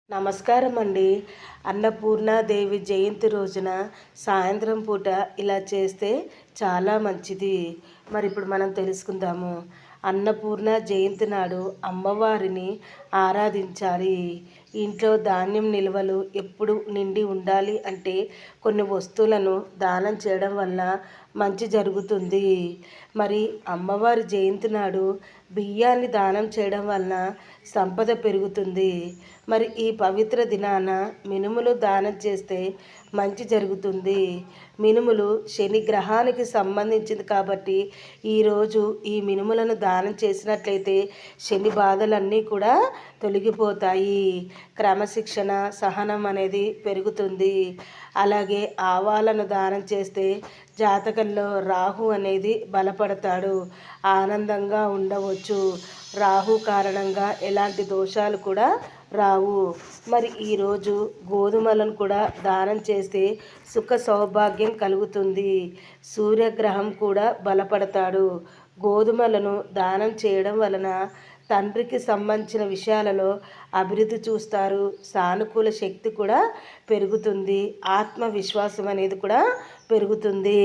నమస్కారం అండి. అన్నపూర్ణాదేవి జయంతి రోజున సాయంత్రం పూట ఇలా చేస్తే చాలా మంచిది. మరి ఇప్పుడు మనం తెలుసుకుందాము. అన్నపూర్ణ జయంతి నాడు అమ్మవారిని ఆరాధించాలి. ఇంట్లో ధాన్యం నిల్వలు ఎప్పుడు నిండి ఉండాలి అంటే కొన్ని వస్తువులను దానం చేయడం వల్ల మంచి జరుగుతుంది. మరి అమ్మవారి జయంతి నాడు బియ్యాన్ని దానం చేయడం వలన సంపద పెరుగుతుంది. మరి ఈ పవిత్ర దినాన మినుములు దానం చేస్తే మంచి జరుగుతుంది. మినుములు శని గ్రహానికి సంబంధించింది కాబట్టి ఈరోజు ఈ మినుములను దానం చేసినట్లయితే శని బాధలన్నీ కూడా తొలగిపోతాయి. క్రమశిక్షణ, సహనం అనేది పెరుగుతుంది. అలాగే ఆవాలను దానం చేస్తే జాతకంలో రాహు అనేది బలపడతాడు, ఆనందంగా ఉండవచ్చు. రాహు కారణంగా ఎలాంటి దోషాలు కూడా రావు. మరి ఈరోజు గోధుమలను కూడా దానం చేస్తే సుఖ సౌభాగ్యం కలుగుతుంది. సూర్యగ్రహం కూడా బలపడతాడు. గోధుమలను దానం చేయడం వలన తండ్రికి సంబంధించిన విషయాలలో అభివృద్ధి చూస్తారు. సానుకూల శక్తి కూడా పెరుగుతుంది. ఆత్మవిశ్వాసం అనేది కూడా పెరుగుతుంది.